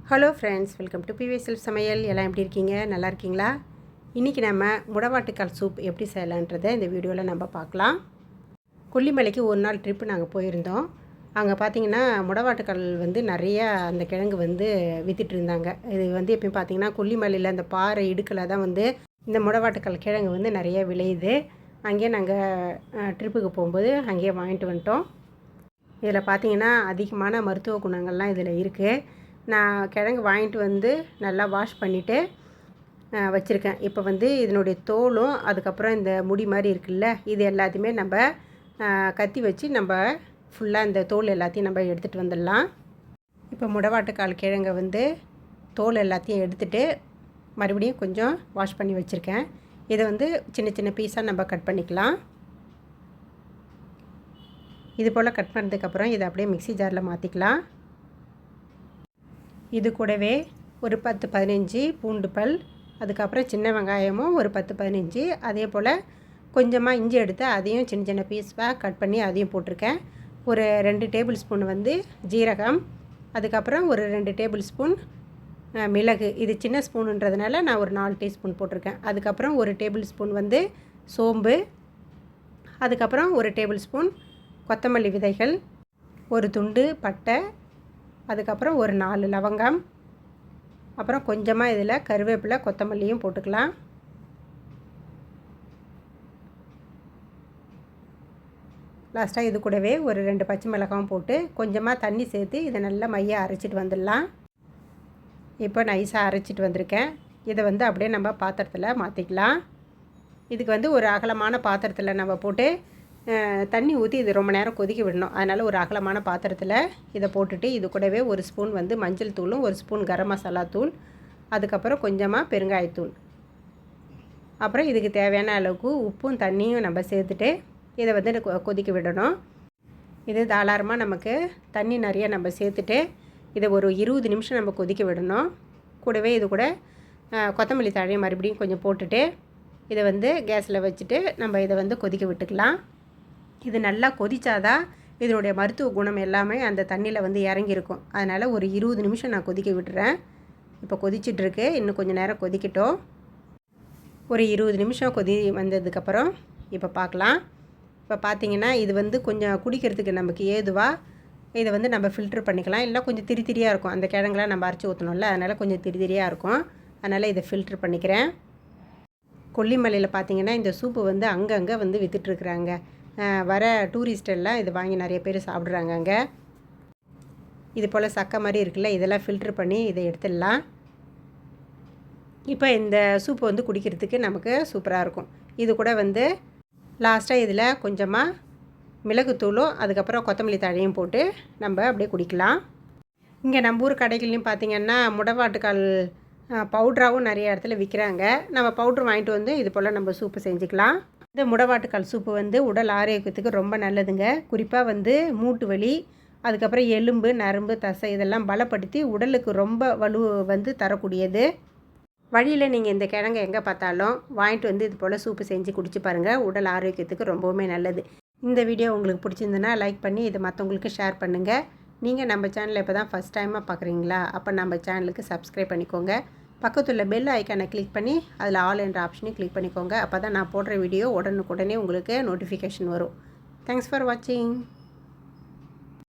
Hello friends, welcome to BV self சமையல். எல்லாம் எப்படி இருக்கீங்க? நல்லா இருக்கீங்களா? இன்றைக்கி நம்ம முடவாட்டுக்கால் சூப் எப்படி செய்யலான்றதை இந்த வீடியோவில் நம்ம பார்க்கலாம். கொல்லிமலைக்கு ஒரு நாள் ட்ரிப்பு நாங்கள் போயிருந்தோம். அங்கே பார்த்திங்கன்னா முடவாட்டுக்கால் நிறையா அந்த கிழங்கு விற்றுட்டு இருந்தாங்க. இது எப்பயும் பார்த்திங்கன்னா கொல்லிமலையில் அந்த பாறை இடுக்கில் தான் இந்த முடவாட்டுக்கால் கிழங்கு நிறைய விளையுது. அங்கேயே நாங்கள் ட்ரிப்புக்கு போகும்போது அங்கேயே வாங்கிட்டு வந்துட்டோம். இதில் பார்த்திங்கன்னா அதிகமான மருத்துவ குணங்கள்லாம் இதில் இருக்குது. நான் கிழங்கு வாங்கிட்டு நல்லா வாஷ் பண்ணிவிட்டு வச்சுருக்கேன். இப்போ இதனுடைய தோலும் அதுக்கப்புறம் இந்த முடி மாதிரி இருக்குல்ல, இது எல்லாத்தையுமே நம்ம கத்தி வச்சு நம்ம ஃபுல்லாக இந்த தோல் எல்லாத்தையும் நம்ம எடுத்துகிட்டு வந்துடலாம். இப்போ முடவாட்டுக்கால் கிழங்கை தோல் எல்லாத்தையும் எடுத்துகிட்டு மறுபடியும் கொஞ்சம் வாஷ் பண்ணி வச்சுருக்கேன். இதை சின்ன சின்ன பீஸாக நம்ம கட் பண்ணிக்கலாம். இது போல் கட் பண்ணதுக்கப்புறம் இதை அப்படியே மிக்ஸி ஜாரில் மாற்றிக்கலாம். இது கூடவே ஒரு 10-15 பூண்டு பல், அதுக்கப்புறம் சின்ன வெங்காயமும் ஒரு 10-15, அதே போல் கொஞ்சமாக இஞ்சி எடுத்து அதையும் சின்ன சின்ன பீஸாக கட் பண்ணி அதையும் போட்டிருக்கேன். ஒரு 2 டேபிள் ஸ்பூன் ஜீரகம், அதுக்கப்புறம் ஒரு 2 டேபிள் ஸ்பூன் மிளகு. இது சின்ன ஸ்பூனுன்றதுனால நான் ஒரு 4 டீஸ்பூன் போட்டிருக்கேன். அதுக்கப்புறம் ஒரு டேபிள் ஸ்பூன் சோம்பு, அதுக்கப்புறம் ஒரு டேபிள் ஸ்பூன் கொத்தமல்லி விதைகள், ஒரு துண்டு பட்டை, அதுக்கப்புறம் ஒரு 4 லவங்கம், அப்புறம் கொஞ்சமாக இதில் கருவேப்பிலை கொத்தமல்லியும் போட்டுக்கலாம். லாஸ்ட்டாக இது கூடவே ஒரு 2 பச்சை மிளகாயும் போட்டு கொஞ்சமாக தண்ணி சேர்த்து இதை நல்லா மையாக அரைச்சிட்டு வந்துடலாம். இப்போ நைஸாக அரைச்சிட்டு வந்திருக்கேன். இதை அப்படியே நம்ம பாத்திரத்தில் மாற்றிக்கலாம். இதுக்கு ஒரு அகலமான பாத்திரத்தில் நம்ம போட்டு தண்ணி ஊற்றி இது ரொம்ப நேரம் கொதிக்க விடணும். அதனால் ஒரு அகலமான பாத்திரத்தில் இதை போட்டுட்டு இது கூடவே ஒரு ஸ்பூன் மஞ்சள் தூளும், ஒரு ஸ்பூன் கரம் மசாலா தூள், அதுக்கப்புறம் கொஞ்சமாக பெருங்காயத்தூள், அப்புறம் இதுக்கு தேவையான அளவுக்கு உப்பும் தண்ணியும் நம்ம சேர்த்துட்டு இதை கொதிக்க விடணும். இது தாராளமாக நமக்கு தண்ணி நிறைய நம்ம சேர்த்துட்டு இதை ஒரு 20 நிமிஷம் நம்ம கொதிக்க விடணும். கூடவே இது கூட கொத்தமல்லி தழையை மறுபடியும் கொஞ்சம் போட்டுட்டு இதை கேஸில் வச்சுட்டு நம்ம இதை கொதிக்க விட்டுக்கலாம். இது நல்லா கொதிச்சாதான் இதனுடைய மருத்துவ குணம் எல்லாமே அந்த தண்ணியில் இறங்கியிருக்கும். அதனால் ஒரு 20 நிமிஷம் நான் கொதிக்க விட்டுறேன். இப்போ கொதிச்சிட்ருக்கு, இன்னும் கொஞ்சம் நேரம் கொதிக்கட்டும். ஒரு 20 நிமிஷம் வந்ததுக்கப்புறம் இப்போ பார்க்கலாம். இப்போ பார்த்திங்கன்னா இது கொஞ்சம் குடிக்கிறதுக்கு நமக்கு ஏதுவாக இதை நம்ம ஃபில்ட்ரு பண்ணிக்கலாம். இல்லை கொஞ்சம் திரியாக இருக்கும், அந்த கிழங்குலாம் நம்ம அரைச்சி ஊற்றணும்ல, அதனால் கொஞ்சம் திரியாக இருக்கும். அதனால் இதை ஃபில்ட்ரு பண்ணிக்கிறேன். கொல்லிமலையில் பார்த்திங்கன்னா இந்த சூப்பு அங்கங்கே விற்றுட்ருக்குறாங்க. வர டூரிஸ்ட் எல்லாம் இது வாங்கி நிறைய பேர் சாப்பிட்றாங்க. அங்கே இது போல் சக்கை மாதிரி இருக்குல்ல, இதெல்லாம் ஃபில்ட்ரு பண்ணி இதை எடுத்துடலாம். இப்போ இந்த சூப்பு குடிக்கிறதுக்கு நமக்கு சூப்பராக இருக்கும். இது கூட லாஸ்ட்டாக இதில் கொஞ்சமாக மிளகுத்தூளும் அதுக்கப்புறம் கொத்தமல்லி தழையும் போட்டு நம்ம அப்படியே குடிக்கலாம். இங்கே நம்ம ஊர் கடைகள்லையும் பார்த்திங்கன்னா முடவாட்டுக்கால் பவுட்ராகவும் நிறைய இடத்துல விற்கிறாங்க. நம்ம பவுட்ரு வாங்கிட்டு இது போல் நம்ம சூப்பு செஞ்சுக்கலாம். இந்த முடவாட்டுக்கால் சூப்பு உடல் ஆரோக்கியத்துக்கு ரொம்ப நல்லதுங்க. குறிப்பாக மூட்டு வலி, அதுக்கப்புறம் எலும்பு நரம்பு தசை இதெல்லாம் பலப்படுத்தி உடலுக்கு ரொம்ப வலு தரக்கூடியது. வழியில் நீங்கள் இந்த கிழங்கை எங்கே பார்த்தாலும் வாங்கிட்டு இது போல் சூப்பு செஞ்சு குடிச்சு பாருங்கள். உடல் ஆரோக்கியத்துக்கு ரொம்பவுமே நல்லது. இந்த வீடியோ உங்களுக்கு பிடிச்சிருந்துன்னா லைக் பண்ணி இதை மற்றவங்களுக்கு ஷேர் பண்ணுங்கள். நீங்கள் நம்ம சேனலை இப்போ தான் ஃபஸ்ட் டைமாக பார்க்குறீங்களா? அப்போ நம்ம சேனலுக்கு சப்ஸ்கிரைப் பண்ணிக்கோங்க. பக்கத்தில் பெல் ஐக்கானை கிளிக் பண்ணி அதில் ஆல் என்ற ஆப்ஷனையும் கிளிக் பண்ணிக்கோங்க. அப்போ தான் நான் போடுற வீடியோ உடனுக்குடனே உங்களுக்கு நோட்டிஃபிகேஷன் வரும். தேங்க்ஸ் ஃபார் வாட்சிங்.